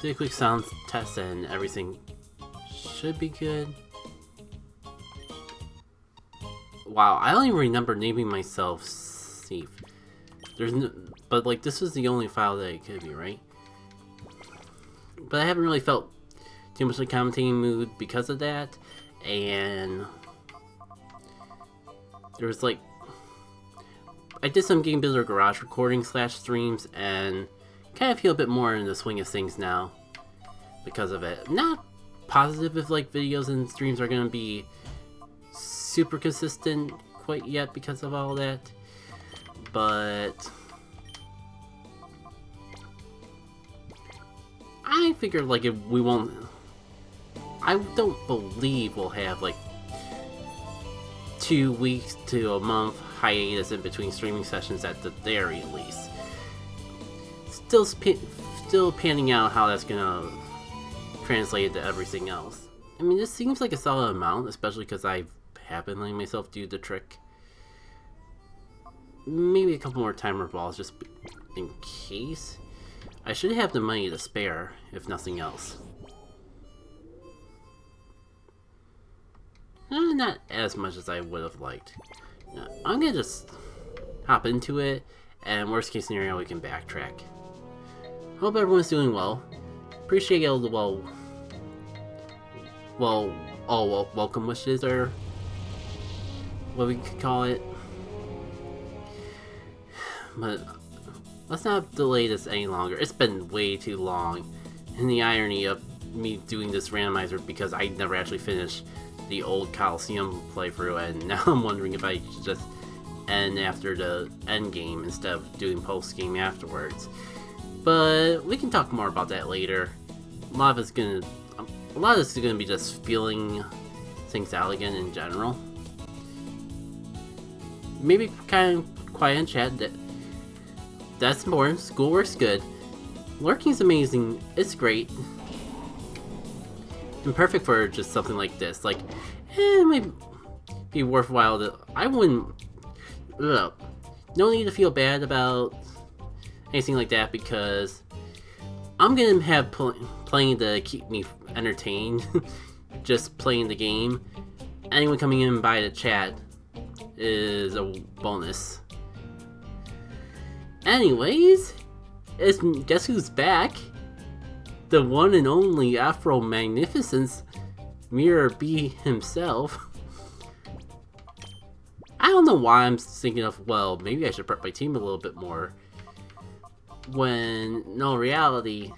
Did a quick sound test and everything should be good. Wow, I don't even remember naming myself Steve. There's no, but like this was the only file that it could be, right? But I haven't really felt too much of a commentating mood because of that, and there was like I did some Game Builder Garage recording / streams and kind of feel a bit more in the swing of things now because of it. Not positive if like videos and streams are gonna be super consistent quite yet because of all that, but I figured like if we won't, I don't believe we'll have like 2 weeks to a month hiatus in between streaming sessions at the very least. Still panning out how that's gonna translate into everything else. I mean, this seems like a solid amount, especially because I have been letting myself do the trick. Maybe a couple more timer balls just in case. I should have the money to spare, if nothing else. Not as much as I would have liked. I'm gonna just hop into it, and worst case scenario, we can backtrack. Hope everyone's doing well. Appreciate all the welcome wishes, or what we could call it. But let's not delay this any longer. It's been way too long. And the irony of me doing this randomizer because I never actually finished the old Colosseum playthrough, and now I'm wondering if I should just end after the end game instead of doing post game afterwards. But we can talk more about that later. A lot of this is gonna be just feeling things out again in general. Maybe kind of quiet and chat. That's important. Schoolwork's good. Lurking's amazing. It's great. And perfect for just something like this. Like, it might be worthwhile to... I wouldn't... No need to feel bad about anything like that, because I'm gonna have playing to keep me entertained. Just playing the game. Anyone coming in by the chat is a bonus. Anyways, guess who's back? The one and only Afro Magnificence, Mirror B himself. I don't know why I'm thinking of, well, maybe I should prep my team a little bit more. When, no, reality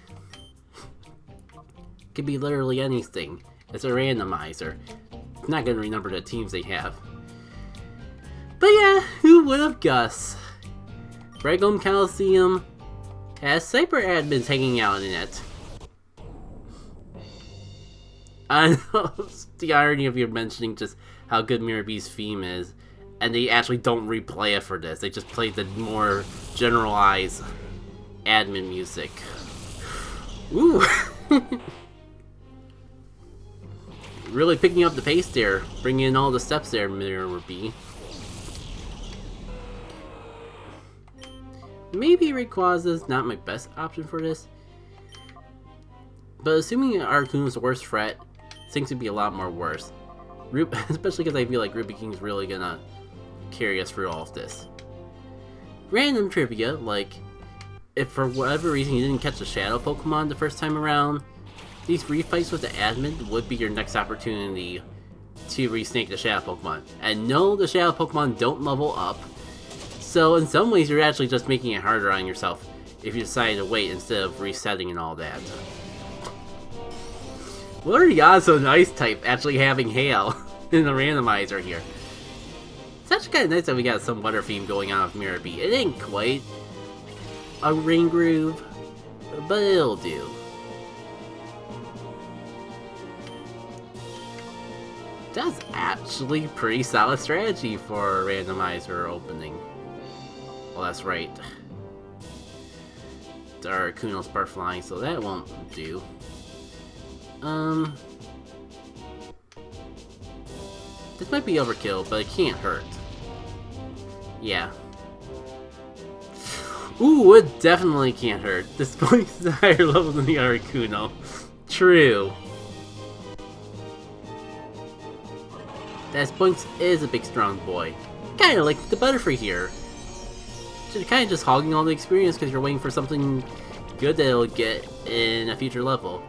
could be literally anything. It's a randomizer. I'm not gonna remember the teams they have. But yeah, who would have guessed? Randomized Colosseum has cyber admins hanging out in it. I know, the irony of you mentioning just how good Mirror B's theme is, and they actually don't replay it for this. They just play the more generalized admin music. Ooh. Really picking up the pace there, bringing in all the steps there, Mirror B. Maybe Rayquaza's not my best option for this, but assuming Articuno's the worst threat, things would be a lot more worse. Especially because I feel like Ruby King's really gonna carry us through all of this. Random trivia, like, if for whatever reason you didn't catch a Shadow Pokemon the first time around, these refights with the admin would be your next opportunity to re-snake the Shadow Pokemon. And no, the Shadow Pokemon don't level up. So in some ways, you're actually just making it harder on yourself if you decide to wait instead of resetting and all that. What are the odds of an Ice type actually having Hail in the randomizer here? It's actually kind of nice that we got some water theme going on with Mirror B. It ain't quite a Rain Groove, but it'll do. That's actually pretty solid strategy for a randomizer opening. Well, that's right. Our Kuno's part flying, so that won't do. This might be overkill, but it can't hurt. Yeah. Ooh, it definitely can't hurt. This Spoinks is a higher level than the Articuno. True. That Spoinks is a big strong boy. Kinda like the Butterfree here. You're kinda just hogging all the experience because you're waiting for something good that it'll get in a future level.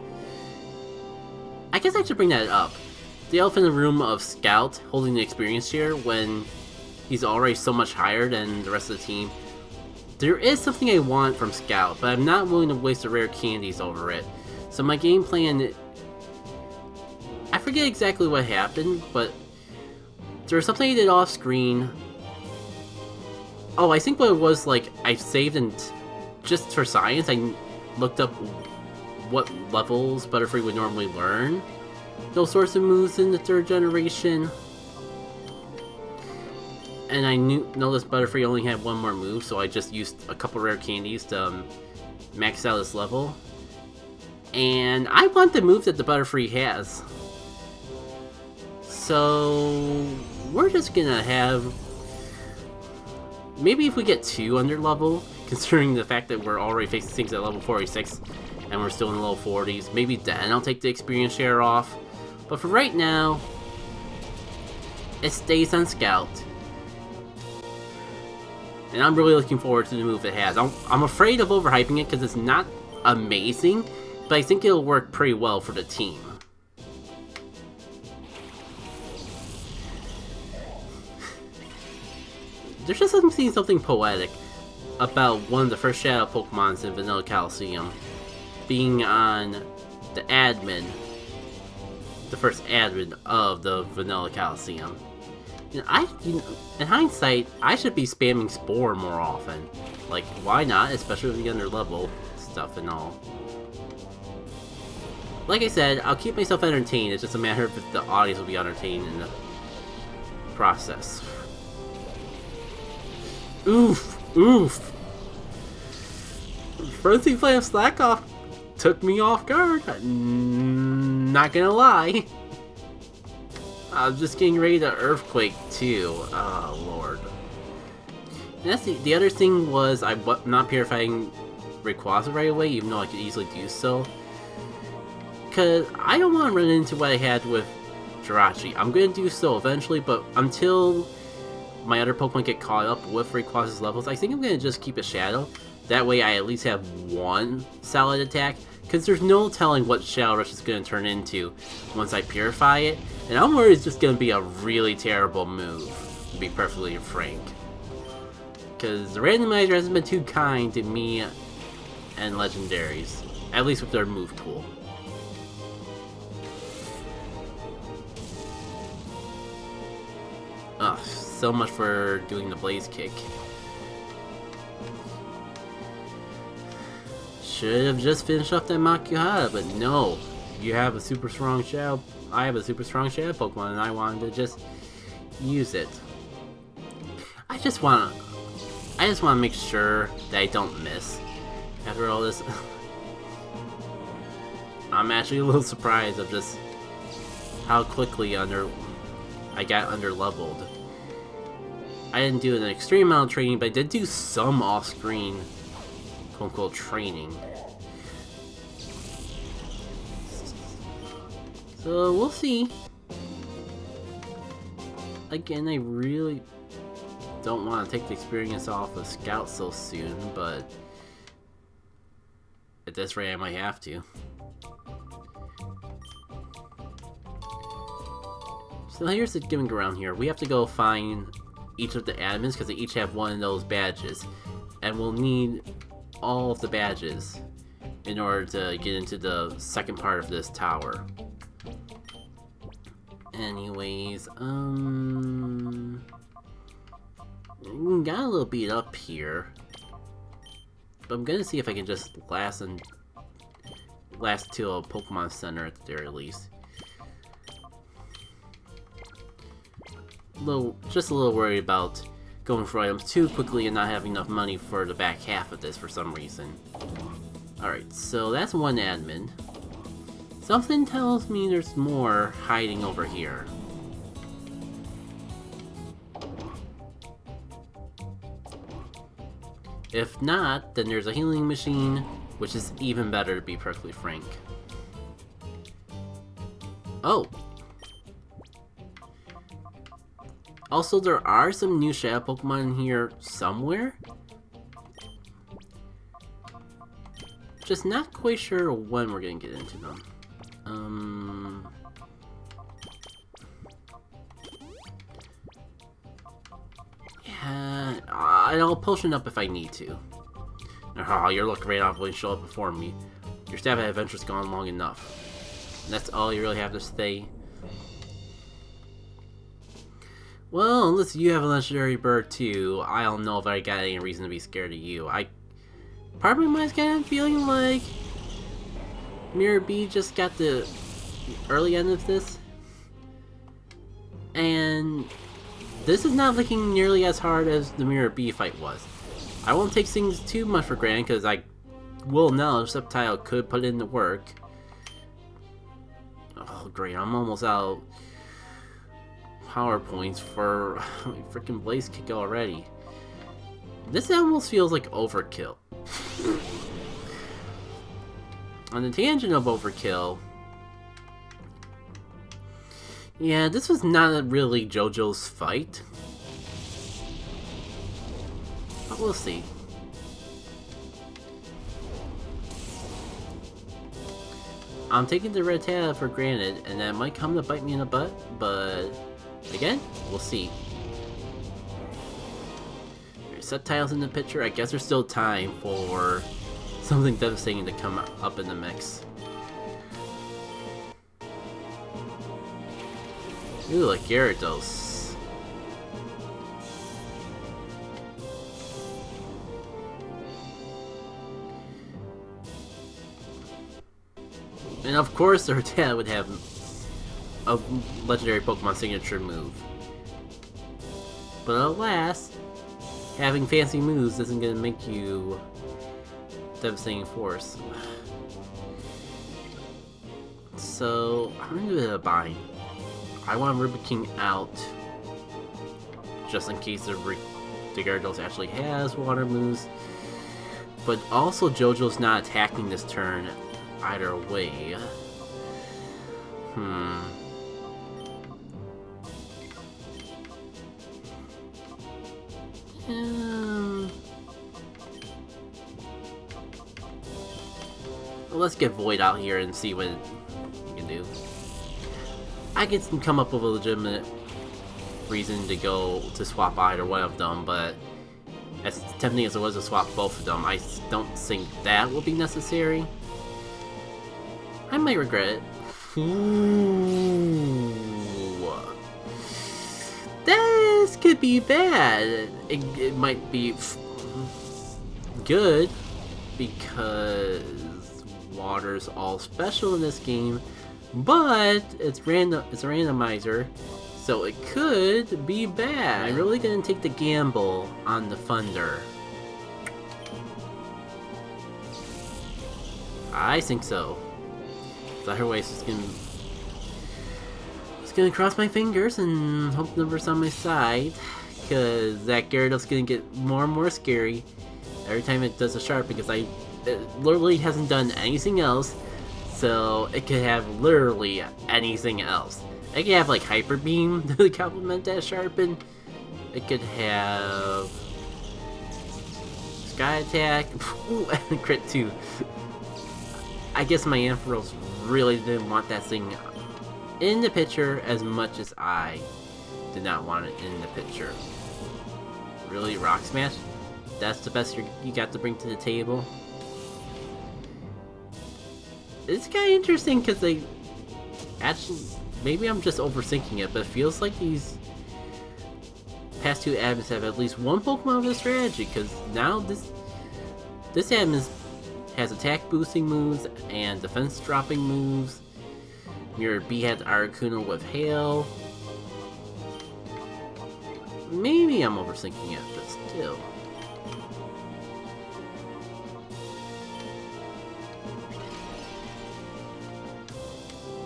I guess I should bring that up. The elephant in the room of Scout holding the experience share when he's already so much higher than the rest of the team. There is something I want from Scout, but I'm not willing to waste the rare candies over it. So my game plan... I forget exactly what happened, but there was something I did off screen. Oh, I think what it was, like, I saved and just for science, I looked up what levels Butterfree would normally learn those sorts of moves in the 3rd generation. And I noticed Butterfree only had one more move, so I just used a couple rare candies to max out this level. And I want the move that the Butterfree has. So we're just gonna have... Maybe if we get 2 under level, considering the fact that we're already facing things at level 46, and we're still in the low 40s, maybe then I'll take the experience share off. But for right now, it stays on Scout. And I'm really looking forward to the move it has. I'm afraid of overhyping it because it's not amazing, but I think it'll work pretty well for the team. There's just something poetic about one of the first Shadow Pokemons in Vanilla Colosseum being on the admin, the first admin of the Vanilla Colosseum. You know, in hindsight, I should be spamming Spore more often. Like, why not? Especially with the under level stuff and all. Like I said, I'll keep myself entertained. It's just a matter of if the audience will be entertained in the process. Oof! Oof! Frenzy Flame Slack Off took me off guard. Not gonna lie. I was just getting ready to Earthquake too. Oh lord. And that's the other thing was I'm not purifying Rayquaza right away, even though I could easily do so. Cause I don't want to run into what I had with Jirachi. I'm gonna do so eventually, but until my other Pokemon get caught up with Rayquaza's levels, I think I'm gonna just keep a Shadow. That way I at least have one solid attack. Because there's no telling what Shadow Rush is going to turn into once I purify it. And I'm worried it's just going to be a really terrible move, to be perfectly frank. Because the Randomizer hasn't been too kind to me and Legendaries. At least with their move pool. Ugh, so much for doing the Blaze Kick. Should have just finished off that Makuhara, but no. You have a super strong Shadow. I have a super strong Shadow Pokemon, and I wanted to just use it. I just want to make sure that I don't miss after all this. I'm actually a little surprised of just how quickly I got under-leveled. I didn't do an extreme amount of training, but I did do some off-screen quote-unquote training. So we'll see. Again, I really don't want to take the experience off of Scout so soon, but at this rate I might have to. So here's the gimmick around here. We have to go find each of the admins because they each have one of those badges. And we'll need all of the badges in order to get into the second part of this tower. Anyways, got a little beat up here. But I'm gonna see if I can just last till a Pokemon Center at the very least. Just a little worried about going for items too quickly and not having enough money for the back half of this for some reason. Alright, so that's one admin. Something tells me there's more hiding over here. If not, then there's a healing machine, which is even better, to be perfectly frank. Oh! Also, there are some new Shadow Pokemon here somewhere. Just not quite sure when we're gonna get into them. Yeah, I'll potion up if I need to. Oh, your luck right off will show up before me. Your stab at adventure's gone long enough. And that's all you really have to say. Well, unless you have a legendary bird too, I don't know if I got any reason to be scared of you. Part of my mind's kind of feeling like Mirror B just got the early end of this. And this is not looking nearly as hard as the Mirror B fight was. I won't take things too much for granted because I will know Subtile could put in the work. Oh great, I'm almost out of power points for freaking Blaze Kick already. This almost feels like overkill. On the tangent of overkill, yeah, this was not really JoJo's fight. But we'll see. I'm taking the red tab for granted, and that might come to bite me in the butt, but again, we'll see. There's subtitles in the picture. I guess there's still time for something devastating to come up in the mix. Ooh, like Gyarados. And of course, their dad would have a legendary Pokemon signature move. But alas, having fancy moves isn't gonna make you devastating force. So, I'm gonna do a bind. I want Ruby King out, just in case the Gyarados actually has water moves. But also, JoJo's not attacking this turn either way. Well, let's get Void out here and see what we can do. I can come up with a legitimate reason to go to swap either one of them, but as tempting as it was to swap both of them, I don't think that will be necessary. I might regret it. Ooh. This could be bad. It might be good because water's all special in this game, but it's a randomizer, so it could be bad. I'm really gonna take the gamble on the Thunder. I think so. Otherwise, just gonna cross my fingers and hope the number's on my side, because that Gyarados gonna get more and more scary every time it does a sharp, because it literally hasn't done anything else, so it could have literally anything else. It could have like Hyper Beam to complement that sharpen. It could have Sky Attack. Ooh, and crit too. I guess my Ampharos really didn't want that thing in the picture as much as I did not want it in the picture. Really, Rock Smash? That's the best you got to bring to the table? It's kind of interesting because they actually, maybe I'm just overthinking it, but it feels like these past two admins have at least one Pokemon with a strategy, because now this admin has attack boosting moves and defense dropping moves. Mirror B has Articuno with Hail. Maybe I'm overthinking it, but still.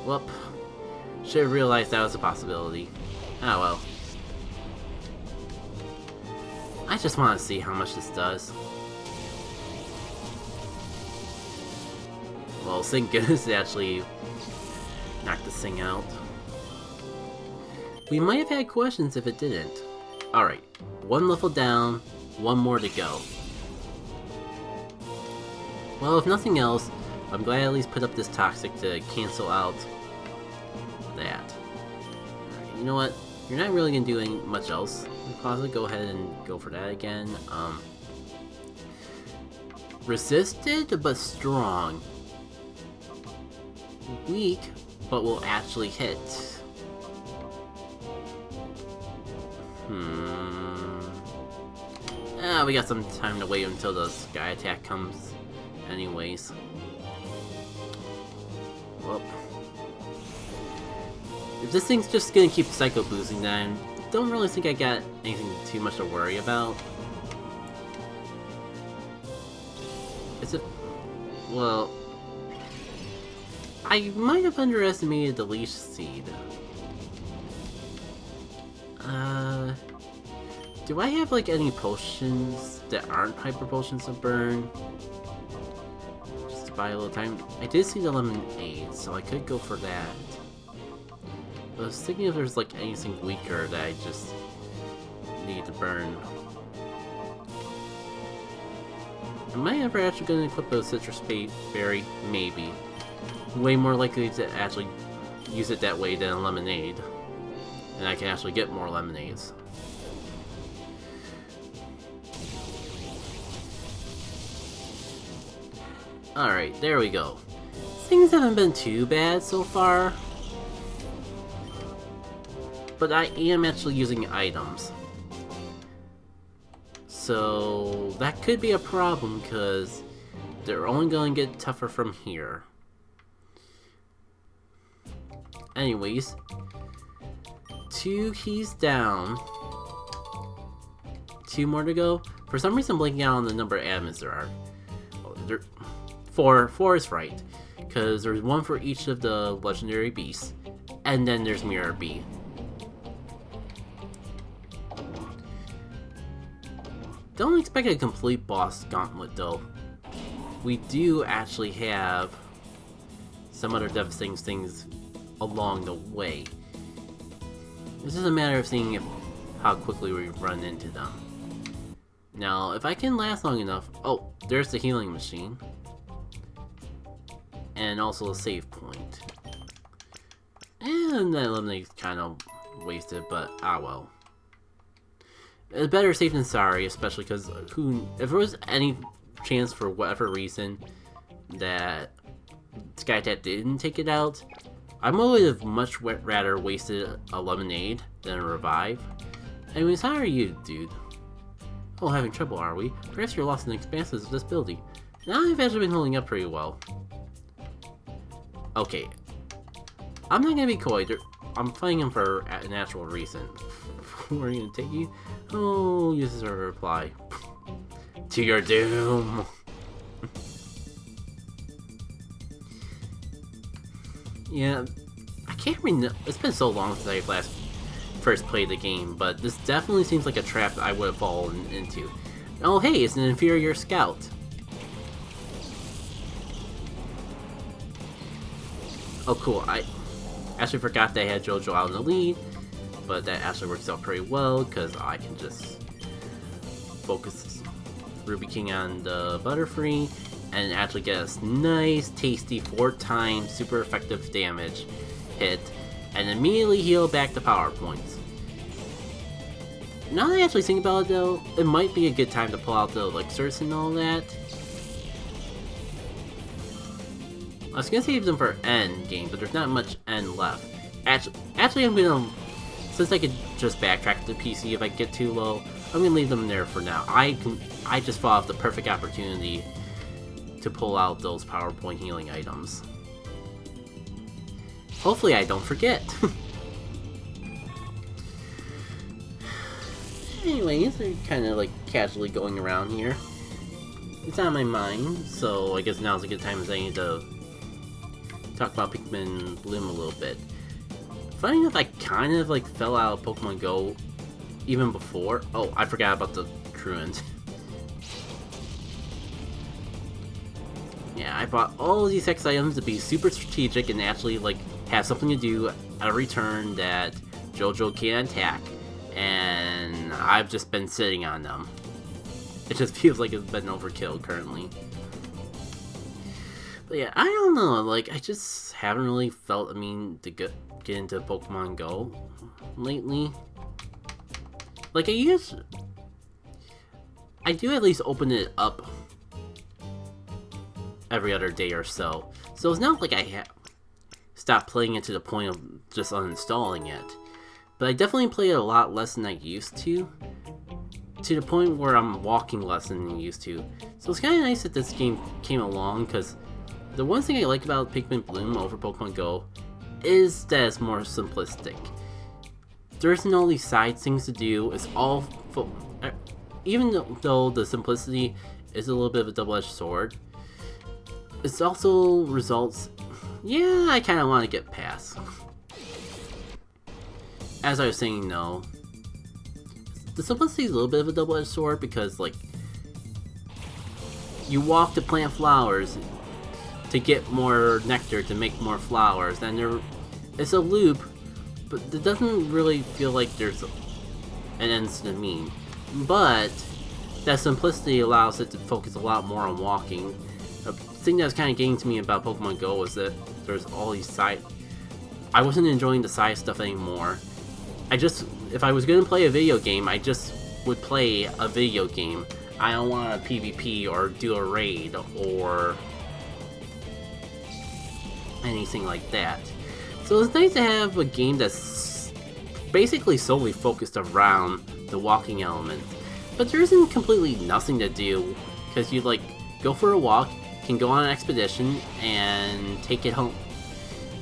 Whoop. Should have realized that was a possibility. Ah well. I just want to see how much this does. Well, thank goodness it actually knocked this thing out. We might have had questions if it didn't. Alright, one level down, one more to go. Well, if nothing else, I'm glad I at least put up this toxic to cancel out that. Right, you know what? You're not really gonna do much else. Possibly go ahead and go for that again. Resisted, but strong. Weak, but will actually hit. We got some time to wait until the sky attack comes anyways. Well, if this thing's just gonna keep psycho boosting, then I don't really think I got anything too much to worry about. Is it... well... I might have underestimated the leash seed. Do I have like any potions that aren't hyper potions to burn? Just to buy a little time. I did see the lemonade, so I could go for that. I was thinking if there's like anything weaker that I just need to burn. Am I ever actually going to equip a citrus berry? Maybe. Way more likely to actually use it that way than a lemonade. And I can actually get more lemonades. Alright, there we go. Things haven't been too bad so far. But I am actually using items. So that could be a problem because they're only going to get tougher from here. Anyways, 2 keys down. 2 more to go. For some reason I'm blanking out on the number of admins there are. Well, 4 is right. Because there's 1 for each of the legendary beasts. And then there's Mirror B. Don't expect a complete boss gauntlet though. We do actually have some other devastating things along the way. It's just a matter of seeing how quickly we run into them. Now, if I can last long enough... oh, there's the healing machine. And also a save point. And that eliminates kind of wasted, but ah well. It's better safe than sorry, especially because if there was any chance for whatever reason that Skytat didn't take it out, I would have much rather wasted a lemonade than a revive. Anyways, how are you, dude? Oh, having trouble, are we? Perhaps you're lost in the expanses of this building. Now I've actually been holding up pretty well. Okay. I'm not gonna be coy. I'm fighting him for a natural reason. Where are you gonna take you? Oh, uses a reply. To your doom! Yeah, I can't remember. It's been so long since I first played the game, but this definitely seems like a trap that I would have fallen into. Oh, hey, it's an inferior scout. Oh, cool. I actually forgot that I had JoJo out in the lead, but that actually works out pretty well because I can just focus Ruby King on the Butterfree and actually get a nice, tasty 4-time super effective damage hit and immediately heal back the power points. Now that I actually think about it though, it might be a good time to pull out the elixirs and all that. I was gonna save them for end game, but there's not much end left. Actually, I'm gonna, since I could just backtrack to the PC if I get too low, I'm gonna leave them there for now. I just thought of the perfect opportunity to pull out those PowerPoint healing items. Hopefully, I don't forget. Anyways, they're kind of like casually going around here. It's on my mind, so I guess now's a good time as I need to talk about Pikmin Bloom a little bit. Funny enough, I kind of like fell out of Pokemon Go even before. Oh, I forgot about the truant. Yeah, I bought all of these X items to be super strategic and actually like have something to do every turn that JoJo can attack, and I've just been sitting on them. It just feels like it's been overkill currently. But yeah, I don't know, like, I just haven't really felt, to get into Pokemon Go lately. Like, I do at least open it up every other day or so. So it's not like I stopped playing it to the point of just uninstalling it. But I definitely play it a lot less than I used to the point where I'm walking less than I used to. So it's kind of nice that this game came along, because the one thing I like about Pikmin Bloom over Pokemon Go is that it's more simplistic. There isn't all these side things to do. It's all even though the simplicity is a little bit of a double-edged sword, it also results. Yeah, I kind of want to get past. As I was saying, no. The simplicity is a little bit of a double-edged sword because, like, you walk to plant flowers to get more nectar to make more flowers, and it's a loop, but it doesn't really feel like there's an end to the mean. But that simplicity allows it to focus a lot more on walking. The thing that was kind of getting to me about Pokemon Go was that there's all these side. I wasn't enjoying the side stuff anymore. If I was gonna play a video game, I just would play a video game. I don't want a PvP or do a raid or anything like that. So it's nice to have a game that's basically solely focused around the walking element. But there isn't completely nothing to do, because you like go for a walk, can go on an expedition, and take it home.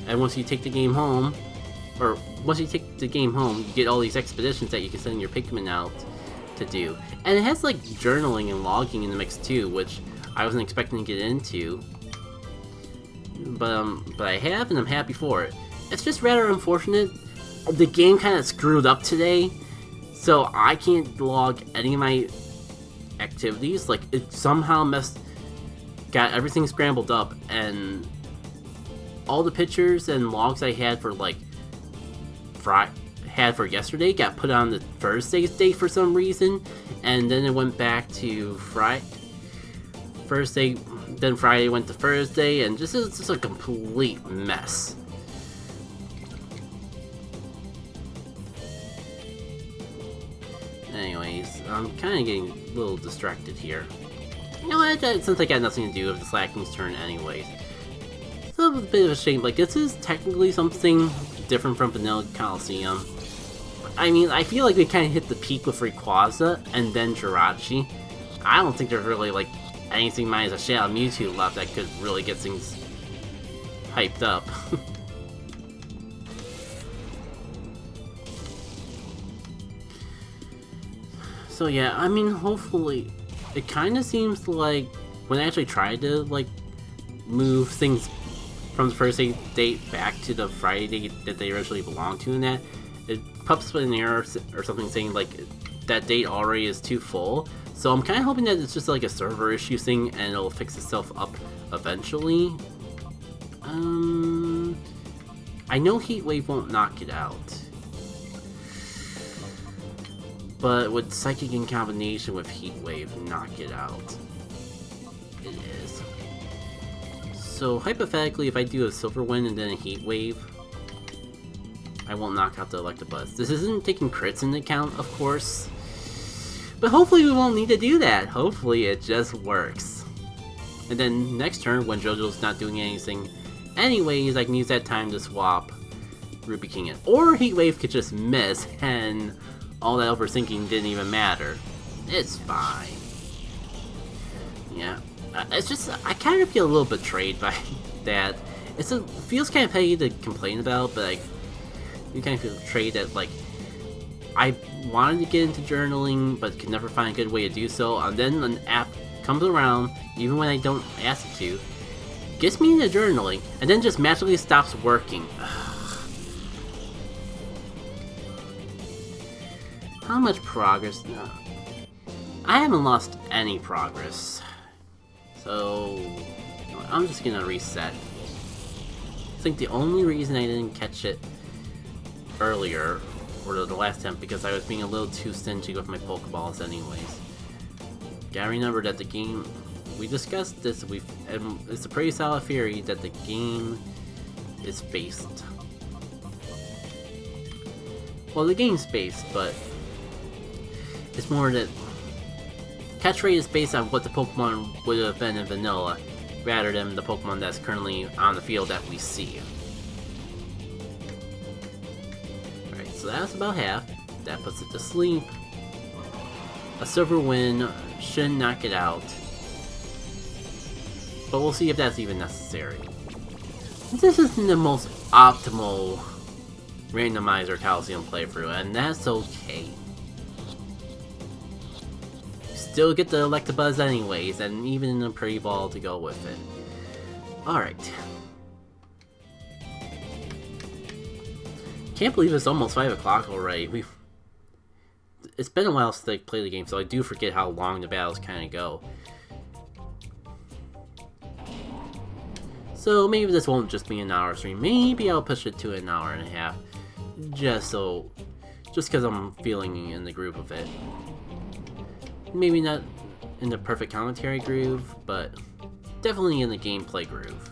And once you take the game home, you get all these expeditions that you can send your Pikmin out to do. And it has like journaling and logging in the mix too, which I wasn't expecting to get into. But I have, and I'm happy for it. It's just rather unfortunate. The game kind of screwed up today, so I can't log any of my activities. Like, it somehow got everything scrambled up, and all the pictures and logs I had for like yesterday got put on the Thursday's date for some reason, and then it went back to Thursday, then Friday went to Thursday, and it's just a complete mess. Anyways, I'm kind of getting a little distracted here. You know what, since I got nothing to do with the Slacking's turn anyways. It's a bit of a shame, like, this is technically something different from Vanilla Colosseum. I feel like we kind of hit the peak with Rayquaza and then Jirachi. I don't think there's really, like, anything minus a Shadow Mewtwo left that could really get things hyped up. So yeah, hopefully, it kind of seems like when I actually tried to, like, move things from the Thursday date back to the Friday date that they originally belonged to, and that it pops up an error or something saying like that date already is too full. So I'm kind of hoping that it's just like a server issue thing and it'll fix itself up eventually. I know Heatwave won't knock it out, but would Psychic in combination with Heatwave knock it out? It is. So hypothetically, if I do a Silver Wind and then a Heat Wave, I won't knock out the Electabuzz. This isn't taking crits into account, of course, but hopefully we won't need to do that. Hopefully it just works. And then next turn, when JoJo's not doing anything anyways, I can use that time to swap Ruby King in. Or Heat Wave could just miss, and all that overthinking didn't even matter. It's fine. Yeah. It's just, I kind of feel a little betrayed by that. It feels kind of petty to complain about, but like, you kind of feel betrayed that, like, I wanted to get into journaling, but could never find a good way to do so, and then an app comes around, even when I don't ask it to, gets me into journaling, and then just magically stops working. How much progress? No. I haven't lost any progress. So, I'm just gonna reset. I think the only reason I didn't catch it earlier, or the last attempt, because I was being a little too stingy with my Pokeballs anyways. Gotta remember that the game, we discussed this, and it's a pretty solid theory that the game is based. Well, the game's based, but it's more that catch rate is based on what the Pokemon would have been in vanilla, rather than the Pokemon that's currently on the field that we see. Alright, so that's about half. That puts it to sleep. A silver win should knock it out. But we'll see if that's even necessary. This isn't the most optimal Randomizer Colosseum playthrough, and that's okay. Still get the Electabuzz anyways, and even a pretty ball to go with it. Alright. Can't believe it's almost 5 o'clock already. It's been a while since I played the game, so I do forget how long the battles kind of go. So maybe this won't just be an hour stream. Maybe I'll push it to an hour and a half. Just because I'm feeling in the groove of it. Maybe not in the perfect commentary groove, but definitely in the gameplay groove.